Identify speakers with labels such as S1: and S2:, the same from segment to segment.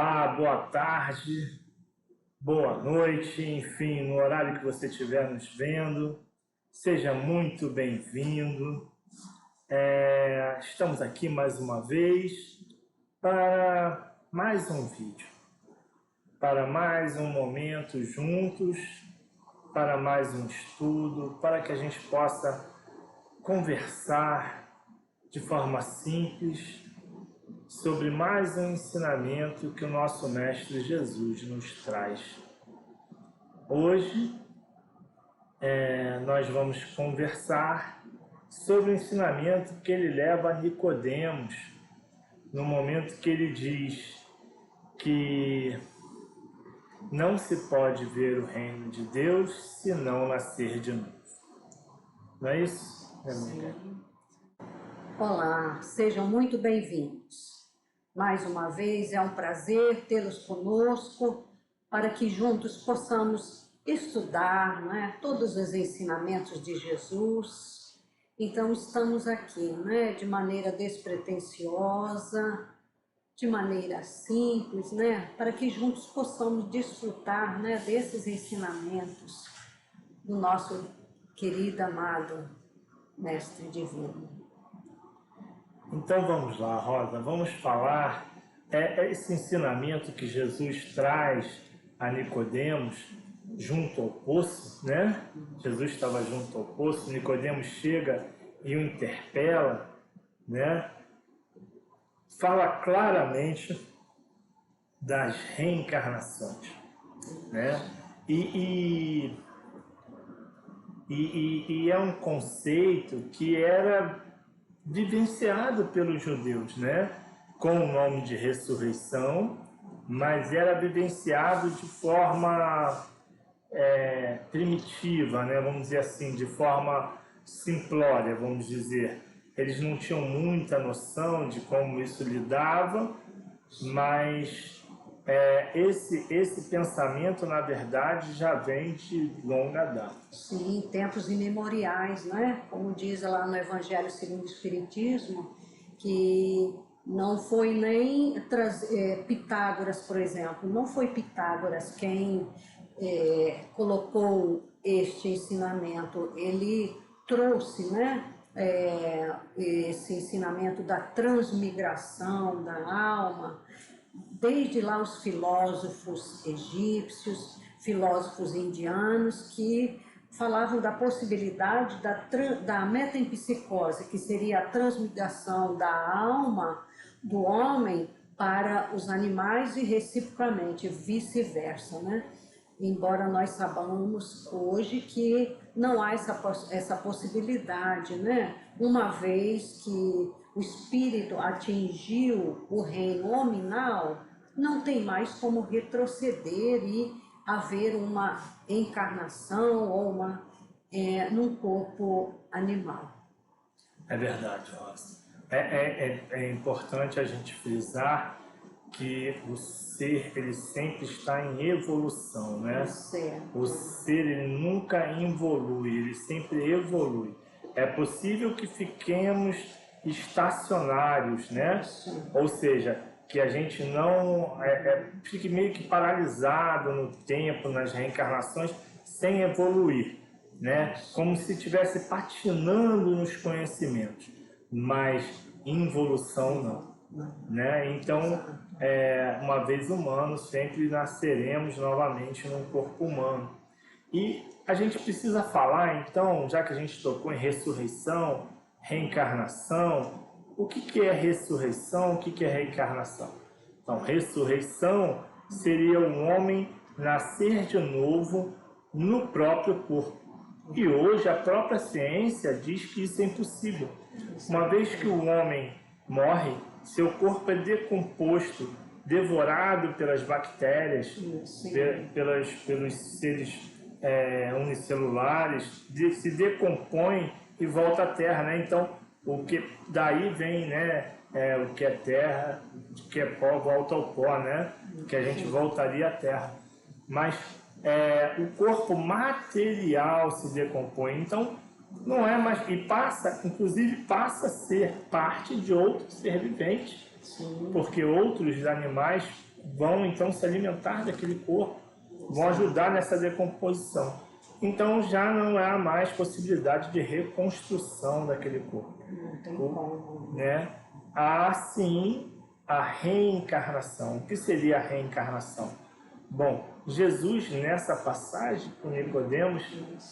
S1: Olá, boa tarde, boa noite, enfim, no horário que você estiver nos vendo, seja muito bem-vindo. Estamos aqui mais uma vez para mais um vídeo, para mais um momento juntos, para mais um estudo, para que a gente possa conversar de forma simples sobre mais um ensinamento que o nosso Mestre Jesus nos traz. Hoje, nós vamos conversar sobre o ensinamento que ele leva a Nicodemos, no momento que ele diz que não se pode ver o reino de Deus se não nascer de novo. Não é isso, amiga?
S2: Olá, sejam muito bem-vindos. Mais uma vez é um prazer tê-los conosco para que juntos possamos estudar, todos os ensinamentos de Jesus. Então estamos aqui, de maneira despretensiosa, de maneira simples, para que juntos possamos desfrutar, desses ensinamentos do nosso querido, amado Mestre Divino.
S1: Então vamos lá, Rosa, vamos falar esse ensinamento que Jesus traz a Nicodemos junto ao poço, né? Jesus estava junto ao poço, Nicodemos chega e o interpela, né? Fala claramente das reencarnações, né? E é um conceito que era vivenciado pelos judeus, né? Com o nome de ressurreição, mas era vivenciado de forma primitiva, né? Vamos dizer assim, de forma simplória, vamos dizer. Eles não tinham muita noção de como isso lidava, mas esse pensamento, na verdade, já vem de longa data.
S2: Sim, tempos imemoriais, Como diz lá no Evangelho segundo o Espiritismo, que não foi nem Pitágoras, por exemplo, não foi Pitágoras quem colocou este ensinamento, ele trouxe, esse ensinamento da transmigração da alma, desde lá os filósofos egípcios, filósofos indianos, que falavam da possibilidade da metempsicose, que seria a transmigração da alma do homem para os animais e reciprocamente, vice-versa, Embora nós saibamos hoje que não há essa possibilidade, Uma vez que o espírito atingiu o reino hominal, não tem mais como retroceder e haver uma encarnação ou num corpo animal.
S1: É verdade, Rosa. É importante a gente frisar que o ser, ele sempre está em evolução, né? O ser, ele nunca involui, ele sempre evolui. É possível que fiquemos estacionários, né? Ou seja, que a gente não fique meio que paralisado no tempo, nas reencarnações, sem evoluir, né? Como se estivesse patinando nos conhecimentos, mas involução não, né? Então, uma vez humano, sempre nasceremos novamente num corpo humano. E a gente precisa falar, então, já que a gente tocou em ressurreição, reencarnação, o que é ressurreição, o que é reencarnação? Então, ressurreição seria o homem nascer de novo no próprio corpo. E hoje a própria ciência diz que isso é impossível. Uma vez que o homem morre, seu corpo é decomposto, devorado pelas bactérias, pelos seres unicelulares, se decompõe e volta à Terra, Então, o que daí vem, o que é terra, o que é pó, volta ao pó, Que a gente voltaria à Terra. Mas o corpo material se decompõe, então não é mais, e inclusive passa a ser parte de outro ser vivente, porque outros animais vão então se alimentar daquele corpo, vão ajudar nessa decomposição. Então já não há mais possibilidade de reconstrução daquele corpo.
S2: Não tem como.
S1: Né? Há sim a reencarnação. O que seria a reencarnação? Bom, Jesus nessa passagem com Nicodemos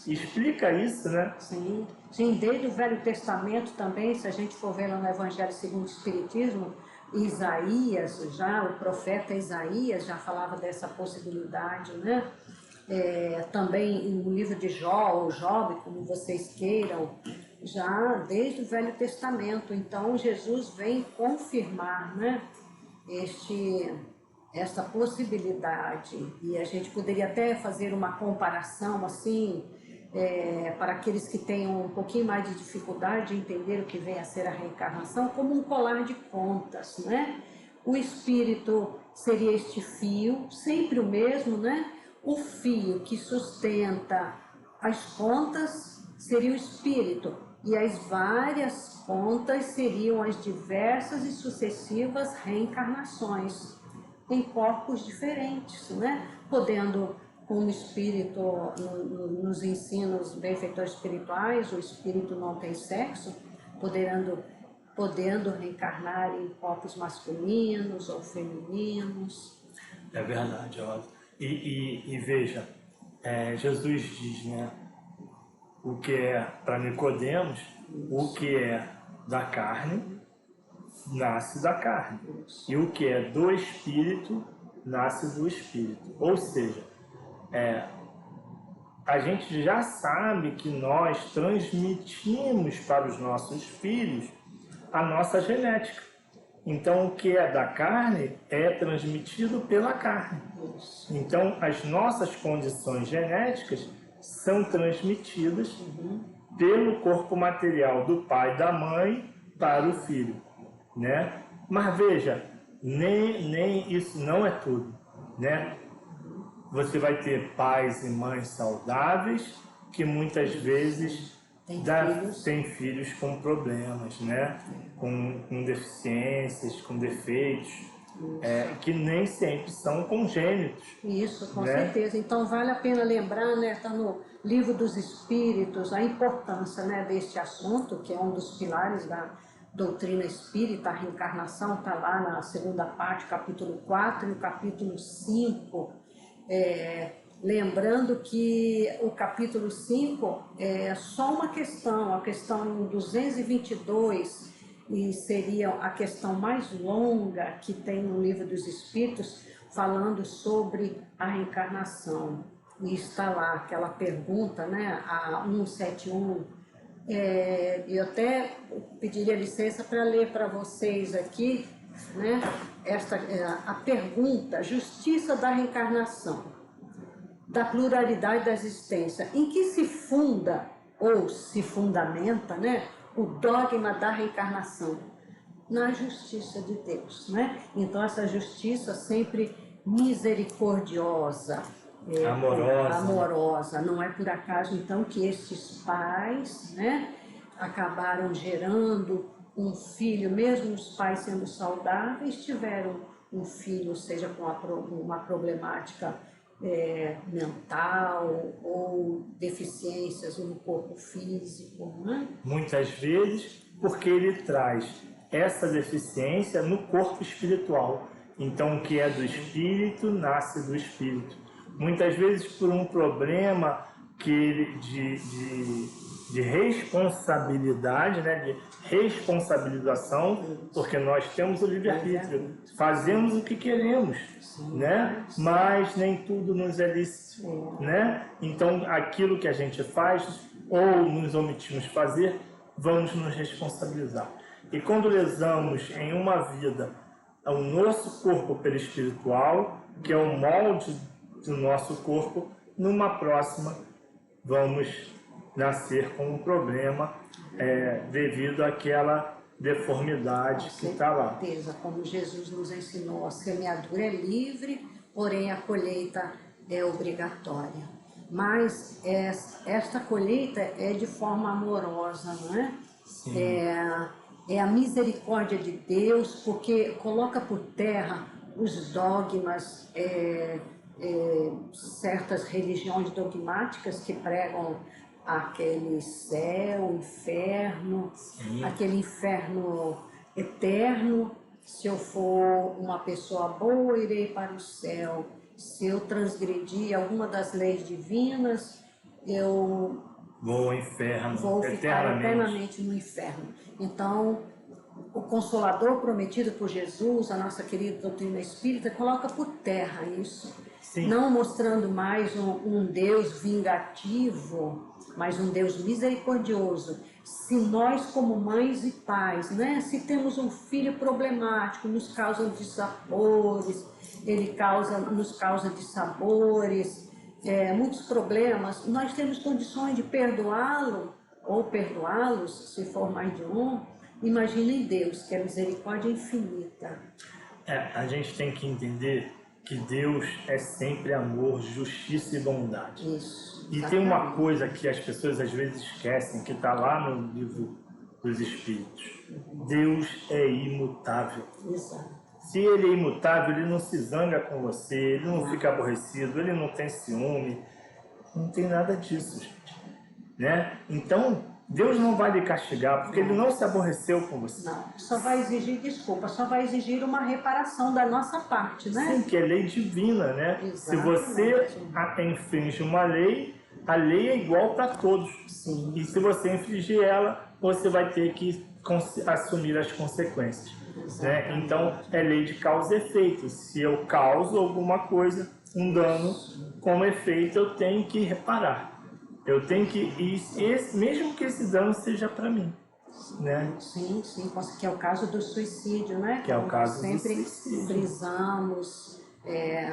S1: explica isso, né?
S2: Sim, sim, desde o Velho Testamento também, se a gente for ver lá no Evangelho segundo o Espiritismo, Isaías, já o profeta Isaías já falava dessa possibilidade, né? Também no livro de Jó, ou Job, como vocês queiram, já desde o Velho Testamento. Então Jesus vem confirmar, né, essa possibilidade. E a gente poderia até fazer uma comparação assim, para aqueles que tenham um pouquinho mais de dificuldade de entender o que vem a ser a reencarnação, como um colar de contas, né? O espírito seria este fio, sempre o mesmo, né? O fio que sustenta as contas seria o espírito, e as várias contas seriam as diversas e sucessivas reencarnações em corpos diferentes, né? Podendo, como espírito, nos ensinos benfeitores espirituais, o espírito não tem sexo, podendo reencarnar em corpos masculinos ou femininos.
S1: É verdade, Rosa. E veja, Jesus diz, né, o que é para Nicodemos, o que é da carne, nasce da carne. E o que é do Espírito, nasce do Espírito. Ou seja, a gente já sabe que nós transmitimos para os nossos filhos a nossa genética. Então, o que é da carne é transmitido pela carne. Então, as nossas condições genéticas são transmitidas pelo corpo material do pai e da mãe para o filho, né? Mas veja, nem isso não é tudo, né? Você vai ter pais e mães saudáveis que muitas vezes têm filhos com problemas, né? Com deficiências, com defeitos, que nem sempre são congênitos.
S2: Isso, com
S1: né?
S2: certeza. Então vale a pena lembrar, né? Está no Livro dos Espíritos, a importância, né, deste assunto, que é um dos pilares da doutrina espírita, a reencarnação, está lá na segunda parte, capítulo 4 e o capítulo 5. Lembrando que o capítulo 5 é só uma questão, a questão 222, e seria a questão mais longa que tem no Livro dos Espíritos, falando sobre a reencarnação. E está lá aquela pergunta, né, a 171. Eu até pediria licença para ler para vocês aqui, né, a pergunta: justiça da reencarnação, da pluralidade da existência, em que se funda ou se fundamenta, né, o dogma da reencarnação? Na justiça de Deus, né? Então essa justiça sempre misericordiosa, amorosa. Não é por acaso então que estes pais, né, acabaram gerando um filho, mesmo os pais sendo saudáveis, tiveram um filho, seja com uma problemática mental ou deficiências no corpo físico, né?
S1: Muitas vezes porque ele traz essa deficiência no corpo espiritual. Então, o que é do espírito, nasce do espírito. Muitas vezes por um problema de responsabilidade, né? De responsabilização, porque nós temos o livre-arbítrio, fazemos o que queremos, né? Mas nem tudo nos é lícito, né? Então, aquilo que a gente faz ou nos omitimos fazer, vamos nos responsabilizar. E quando lesamos em uma vida o nosso corpo perispiritual, que é o molde do nosso corpo, numa próxima vamos nascer com um problema devido àquela deformidade que está lá.
S2: Com certeza, como Jesus nos ensinou, a semeadura é livre, porém a colheita é obrigatória. Mas esta colheita é de forma amorosa, não é? Sim. É a misericórdia de Deus, porque coloca por terra os dogmas, certas religiões dogmáticas que pregam aquele céu, inferno, aquele inferno eterno. Se eu for uma pessoa boa, irei para o céu. Se eu transgredir alguma das leis divinas, eu
S1: vou ao inferno,
S2: vou ficar eternamente no inferno. Então, o Consolador prometido por Jesus, a nossa querida doutrina espírita, coloca por terra isso.
S1: Sim.
S2: Não mostrando mais um Deus vingativo, mas um Deus misericordioso. Se nós, como mães e pais, né, se temos um filho problemático, nos causa dissabores, nos causa dissabores, muitos problemas, nós temos condições de perdoá-lo ou perdoá-los, se for mais de um. Imaginem Deus, que é misericórdia infinita.
S1: A gente tem que entender que Deus é sempre amor, justiça e bondade.
S2: Isso.
S1: E tem uma coisa que as pessoas às vezes esquecem, que está lá no livro dos Espíritos. Deus é imutável.
S2: Exato.
S1: Se Ele é imutável, Ele não se zanga com você, Ele não fica aborrecido, Ele não tem ciúme, não tem nada disso, gente. Né? Então, Deus não vai lhe castigar, porque Ele não se aborreceu com você.
S2: Não, só vai exigir desculpa, só vai exigir uma reparação da nossa parte, né?
S1: Sim, que é lei divina, né?
S2: Exatamente.
S1: Se você infringe uma lei, a lei é igual para todos.
S2: Sim.
S1: E se você infringir ela, você vai ter que assumir as consequências. Né? Então, é lei de causa e efeito. Se eu causo alguma coisa, um dano, como efeito, eu tenho que reparar. Eu tenho que ir, mesmo que esse dano seja para mim, né?
S2: Sim, que é o caso do suicídio, né?
S1: Que é o caso do
S2: sempre
S1: suicídio.
S2: Frisamos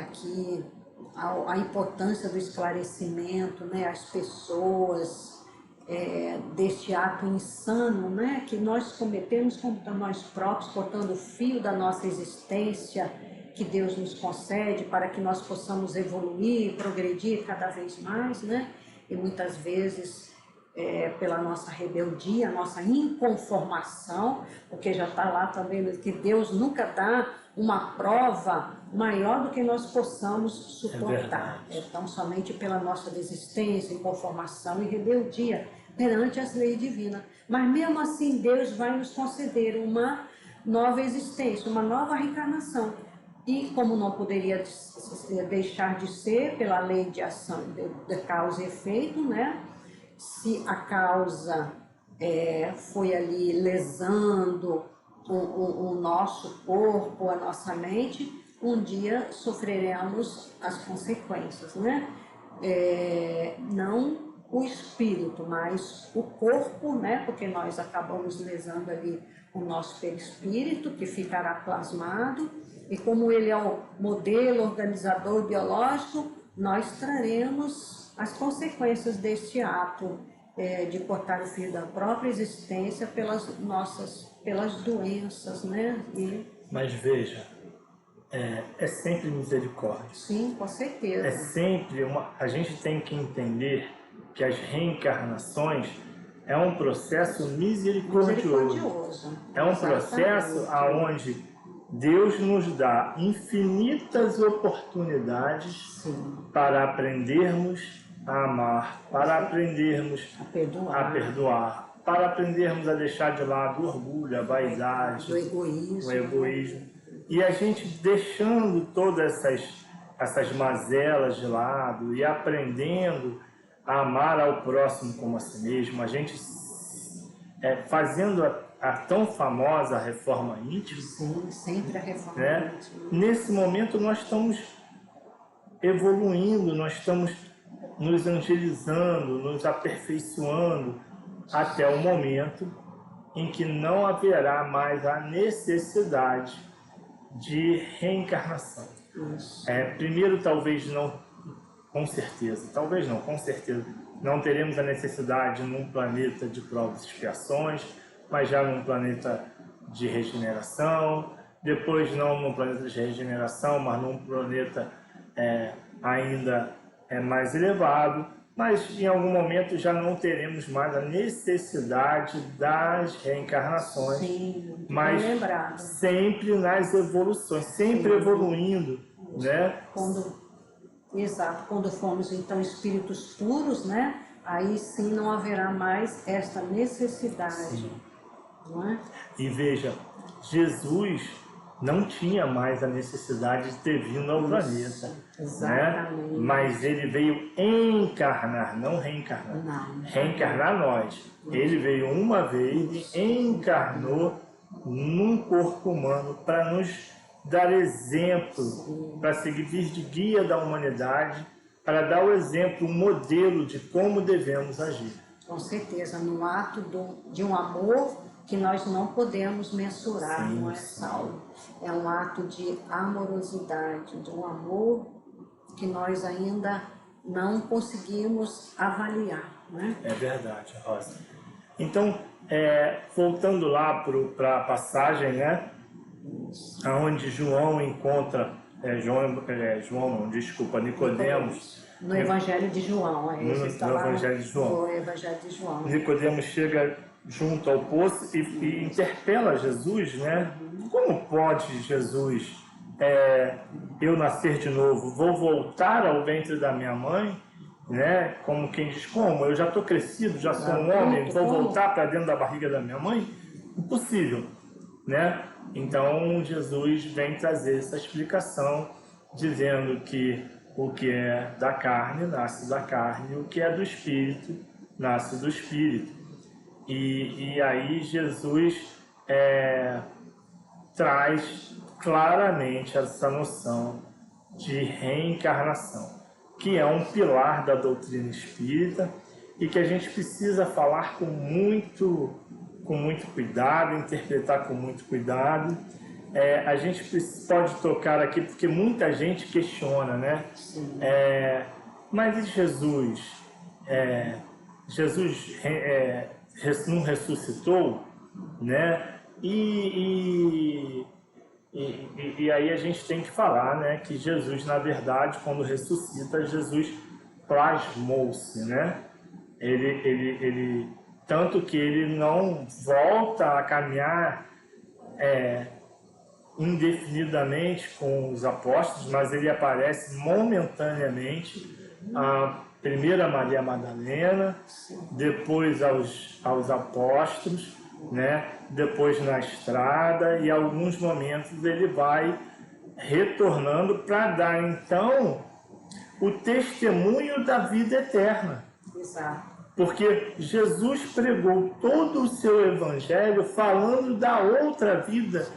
S2: aqui a importância do esclarecimento, né? As pessoas deste ato insano, né? Que nós cometemos contra nós próprios, cortando o fio da nossa existência, que Deus nos concede para que nós possamos evoluir, progredir cada vez mais, né? E muitas vezes, pela nossa rebeldia, nossa inconformação, porque já está lá também que Deus nunca dá uma prova maior do que nós possamos suportar. Então, somente pela nossa desistência, inconformação e rebeldia perante as leis divinas. Mas mesmo assim, Deus vai nos conceder uma nova existência, uma nova reencarnação. E como não poderia deixar de ser pela lei de ação de causa e efeito, né? Se a causa foi ali lesando o nosso corpo, a nossa mente, um dia sofreremos as consequências, né? Não o espírito, mas o corpo, né? Porque nós acabamos lesando ali o nosso perispírito, que ficará plasmado. E como ele é o modelo organizador biológico, nós traremos as consequências deste ato de cortar o fio da própria existência pelas doenças, né?
S1: Mas veja, é sempre misericórdia.
S2: Sim, com certeza.
S1: É sempre a gente tem que entender que as reencarnações é um processo misericordioso. É um processo aonde Deus nos dá infinitas oportunidades para aprendermos a amar, para aprendermos a perdoar, para aprendermos a deixar de lado o orgulho, a vaidade, o egoísmo. E a gente deixando todas essas mazelas de lado e aprendendo a amar ao próximo como a si mesmo, a gente fazendo a tão famosa reforma íntima.
S2: Sim, sempre a reforma íntima.
S1: Nesse momento nós estamos evoluindo, nós estamos nos angelizando, nos aperfeiçoando até o momento em que não haverá mais a necessidade de reencarnação. Primeiro, talvez não, com certeza, não teremos a necessidade num planeta de provas e expiações, mas já num planeta de regeneração, depois não num planeta de regeneração, mas num planeta ainda mais elevado, mas em algum momento já não teremos mais a necessidade das reencarnações.
S2: Sim,
S1: mas sempre nas evoluções, sempre sim, evoluindo, né?
S2: Exato, quando formos então espíritos puros, né? Aí sim não haverá mais esta necessidade, sim, não é?
S1: E veja, Jesus não tinha mais a necessidade de ter vindo ao planeta,
S2: exatamente,
S1: né? Mas ele veio encarnar, não reencarnar.
S2: Não,
S1: reencarnar nós. Ele veio uma vez e encarnou num corpo humano para nos dar exemplo, para servir de guia da humanidade, para dar o exemplo, um modelo de como devemos agir.
S2: Com certeza, num ato de um amor que nós não podemos mensurar, sim, não é, Saulo? É um ato de amorosidade, de um amor que nós ainda não conseguimos avaliar, né?
S1: É verdade, Rosa. Então, voltando lá para a passagem, né? Onde João encontra, Nicodemos.
S2: No Evangelho de João,
S1: no Evangelho de João.
S2: No Evangelho de João.
S1: Nicodemos chega junto ao poço e interpela Jesus, né? Como pode Jesus, eu nascer de novo, vou voltar ao ventre da minha mãe, né? Como quem diz, como? Eu já estou crescido, já sou um homem, vou voltar para dentro da barriga da minha mãe? Impossível, né? Então Jesus vem trazer essa explicação, dizendo que o que é da carne nasce da carne, o que é do espírito nasce do espírito. E aí Jesus traz claramente essa noção de reencarnação, que é um pilar da doutrina espírita e que a gente precisa falar com muito cuidado, interpretar com muito cuidado. A gente pode tocar aqui porque muita gente questiona, né? Mas e Jesus? Jesus não ressuscitou, né? E aí a gente tem que falar, né, que Jesus, na verdade, quando ressuscita, Jesus plasmou-se, né? Ele tanto que ele não volta a caminhar indefinidamente com os apóstolos, mas ele aparece momentaneamente a primeiro a Maria Madalena, depois aos apóstolos, né? Depois na estrada, e em alguns momentos ele vai retornando para dar então o testemunho da vida eterna.
S2: Exato.
S1: Porque Jesus pregou todo o seu evangelho falando da outra vida,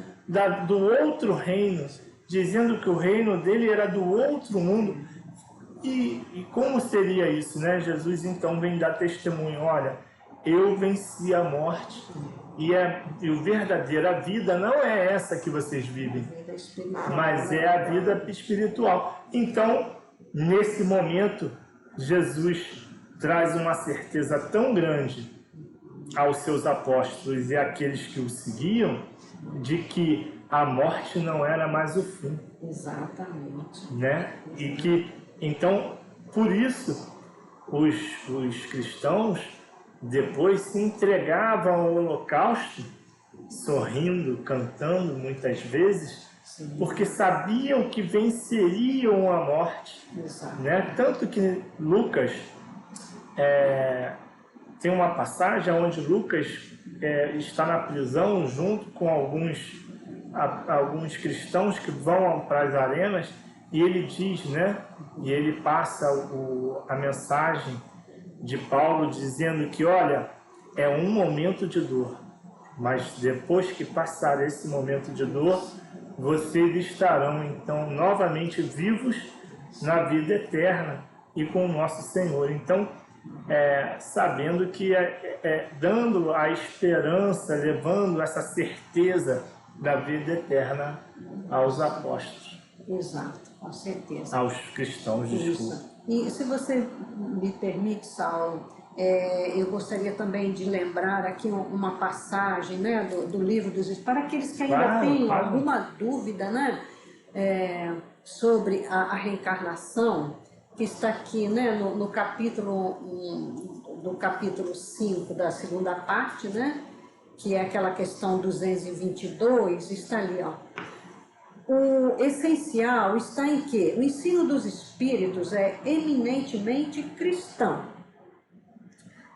S1: do outro reino, dizendo que o reino dele era do outro mundo. E como seria isso, né? Jesus então vem dar testemunho, olha, eu venci a morte e a verdadeira vida não é essa que vocês vivem, mas é a vida espiritual. Então, nesse momento, Jesus traz uma certeza tão grande aos seus apóstolos e àqueles que o seguiam, de que a morte não era mais o fim.
S2: Exatamente.
S1: Né? E que, então, por isso, os cristãos depois se entregavam ao holocausto, sorrindo, cantando muitas vezes, sim, porque sabiam que venceriam a morte. Né? Tanto que Lucas tem uma passagem onde Lucas está na prisão junto com alguns cristãos que vão para as arenas, e ele diz, né? E ele passa a mensagem de Paulo dizendo que, olha, é um momento de dor, mas depois que passar esse momento de dor, vocês estarão então novamente vivos na vida eterna e com o nosso Senhor. Então, sabendo que dando a esperança, levando essa certeza da vida eterna aos apóstolos.
S2: Exato, com certeza.
S1: Aos cristãos, desculpa.
S2: E se você me permite, Saulo, eu gostaria também de lembrar aqui uma passagem, né, do livro dos Espíritos, para aqueles que ainda têm alguma dúvida, né, sobre a reencarnação. que está aqui, né, no capítulo, do capítulo 5 da segunda parte, né, que é aquela questão 222, está ali, ó. O essencial está em que o ensino dos espíritos é eminentemente cristão.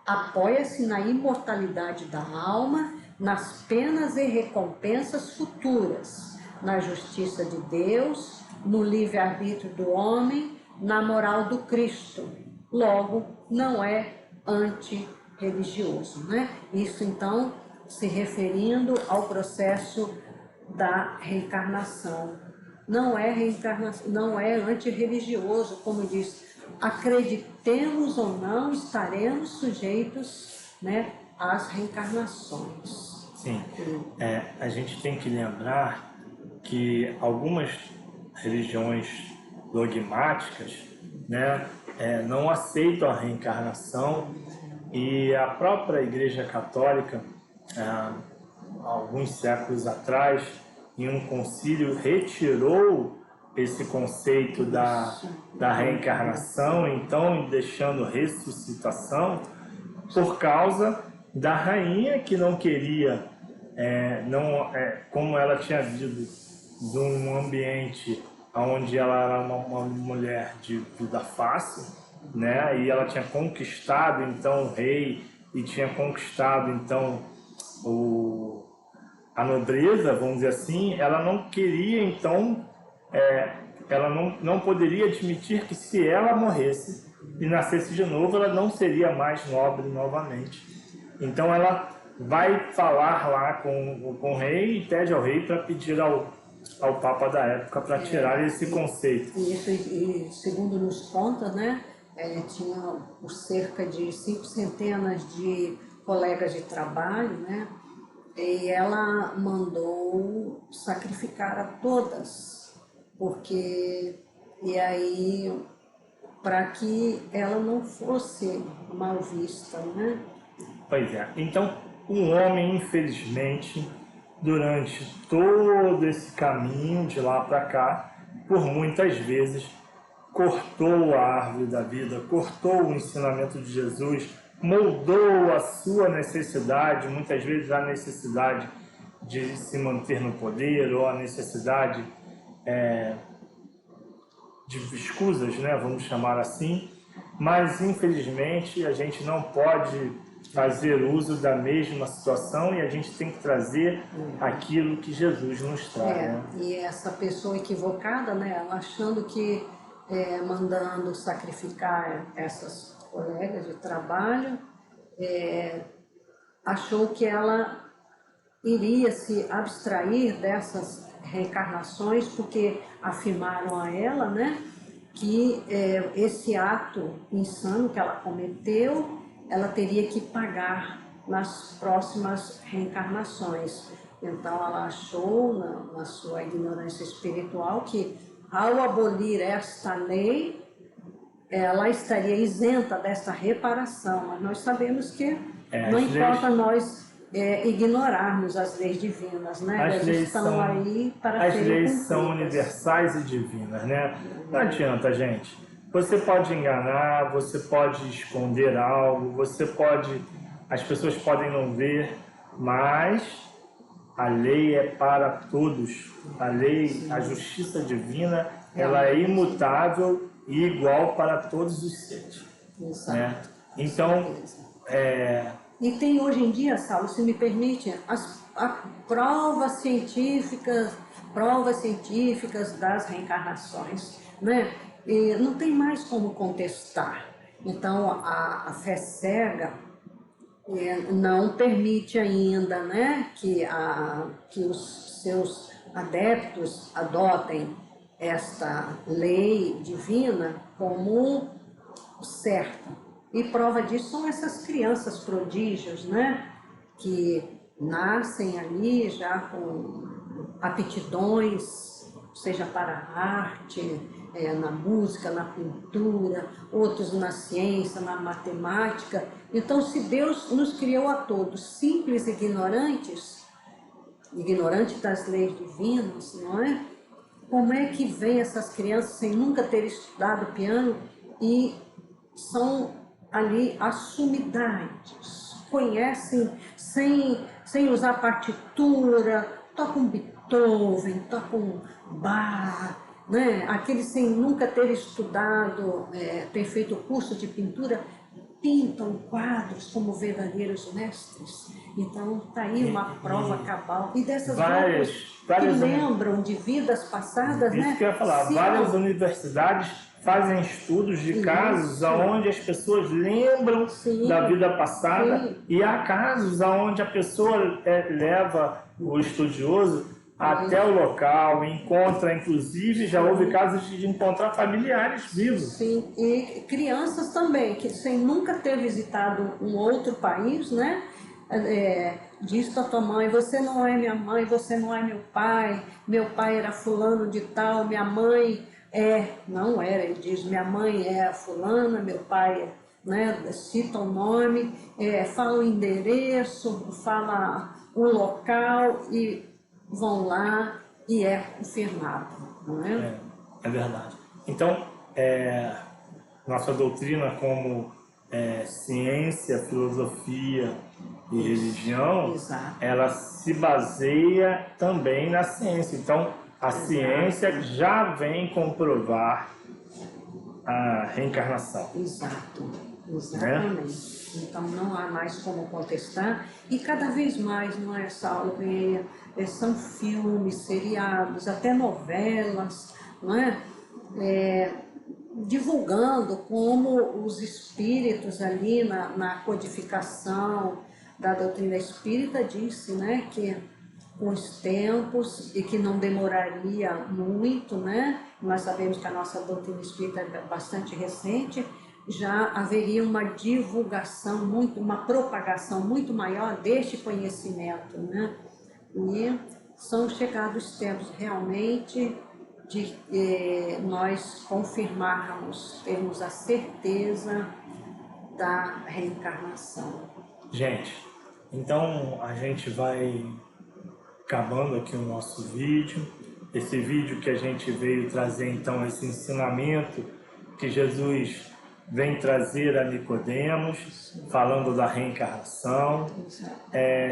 S2: Apoia-se na imortalidade da alma, nas penas e recompensas futuras, na justiça de Deus, no livre-arbítrio do homem, na moral do Cristo. Logo, não é antirreligioso, né? Isso, então, se referindo ao processo da reencarnação. Não é reencarnação, não é antirreligioso, como diz, acreditemos ou não, estaremos sujeitos, né, às reencarnações.
S1: Sim, a gente tem que lembrar que algumas religiões dogmáticas, né, não aceitam a reencarnação, e a própria Igreja Católica, alguns séculos atrás, em um concílio, retirou esse conceito da reencarnação, então deixando ressuscitação, por causa da rainha que não queria, como ela tinha vindo de um ambiente onde ela era uma mulher de vida fácil, né? E ela tinha conquistado então o rei e tinha conquistado então a nobreza, vamos dizer assim. Ela não queria então, ela não poderia admitir que se ela morresse e nascesse de novo, ela não seria mais nobre novamente. Então ela vai falar lá com o rei e pede ao rei para pedir ao Papa da época para tirar esse conceito.
S2: E segundo nos conta, né, tinha por cerca de 5 centenas de colegas de trabalho, né, e ela mandou sacrificar a todas, para que ela não fosse mal vista, né?
S1: Pois é. Então, o homem, infelizmente, durante todo esse caminho de lá para cá, por muitas vezes, cortou a árvore da vida, cortou o ensinamento de Jesus, moldou a sua necessidade, muitas vezes a necessidade de se manter no poder, ou a necessidade de escusas, né, vamos chamar assim. Mas, infelizmente, a gente não pode fazer uso da mesma situação, e a gente tem que trazer aquilo que Jesus nos traz. Né?
S2: E essa pessoa equivocada, né, ela achando que mandando sacrificar essas colegas de trabalho, achou que ela iria se abstrair dessas reencarnações, porque afirmaram a ela, né, que esse ato insano que ela cometeu, ela teria que pagar nas próximas reencarnações. Então ela achou, na sua ignorância espiritual, que ao abolir esta lei, ela estaria isenta dessa reparação. Mas nós sabemos que não importa nós ignorarmos as leis divinas, né?
S1: As leis
S2: estão aí para
S1: as
S2: serem
S1: leis
S2: cumpridas.
S1: são universais e divinas, né? Não adianta, gente. Você pode enganar, você pode esconder algo, as pessoas podem não ver, mas a lei é para todos. A lei, a justiça divina, ela é imutável e igual para todos os seres. Né? Então,
S2: E tem hoje em dia, Saulo, se me permite, as provas científicas das reencarnações, né? E não tem mais como contestar. Então, a fé cega não permite ainda, né, que os seus adeptos adotem esta lei divina como certa. E prova disso são essas crianças prodígios, né, que nascem ali já com aptidões, seja para a arte, na música, na pintura, outros na ciência, na matemática. Então, se Deus nos criou a todos simples e ignorantes das leis divinas, não é? Como é que vem essas crianças sem nunca ter estudado piano e são ali as sumidades, conhecem sem usar partitura, tocam Beethoven, tocam Bach, né? Aqueles sem nunca ter estudado, ter feito curso de pintura, pintam quadros como verdadeiros mestres. Então, está aí uma prova cabal. E dessas várias que lembram de vidas passadas,
S1: isso, né? Que eu ia falar, várias universidades fazem estudos de casos onde as pessoas lembram da vida passada, e há casos onde a pessoa leva o estudioso até o local, encontra, inclusive, já houve casos de encontrar familiares vivos.
S2: Sim, e crianças também, que sem nunca ter visitado um outro país, né? Diz para tua mãe, você não é minha mãe, você não é meu pai era fulano de tal, minha mãe não era, ele diz, minha mãe é fulana, meu pai, né, cita o nome, fala o endereço, fala o local e vão lá e é confirmado, não é?
S1: É verdade. Então, nossa doutrina como ciência, filosofia e religião, ela se baseia também na ciência. Então, a ciência já vem comprovar a reencarnação.
S2: Exatamente. Né? Então, não há mais como contestar. E cada vez mais, não é, Saulo? São filmes, seriados, até novelas, não é? Divulgando como os espíritos ali na codificação da doutrina espírita disse, né, que com os tempos e que não demoraria muito, né? Nós sabemos que a nossa doutrina espírita é bastante recente, já haveria uma divulgação, uma propagação muito maior deste conhecimento, né? E são chegados tempos realmente de nós confirmarmos, termos a certeza da reencarnação.
S1: Gente, então a gente vai acabando aqui o nosso vídeo. Esse vídeo que a gente veio trazer então esse ensinamento que Jesus vem trazer a Nicodemos, falando da reencarnação.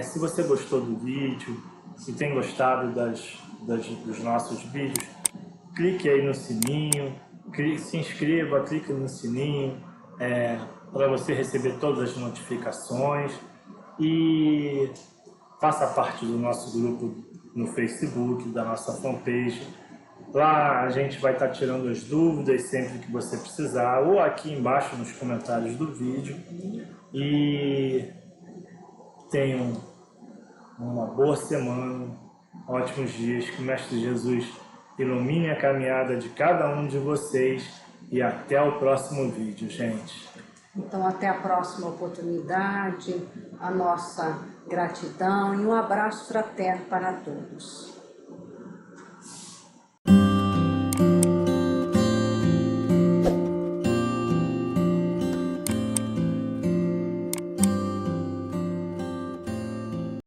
S1: Se você gostou do vídeo, se tem gostado dos nossos vídeos, clique aí no sininho, se inscreva, clique no sininho para você receber todas as notificações e faça parte do nosso grupo no Facebook, da nossa fanpage. Lá a gente vai estar tirando as dúvidas sempre que você precisar, ou aqui embaixo nos comentários do vídeo. E tenham uma boa semana, ótimos dias, que o Mestre Jesus ilumine a caminhada de cada um de vocês e até o próximo vídeo, gente.
S2: Então, até a próxima oportunidade, a nossa gratidão e um abraço fraterno para todos.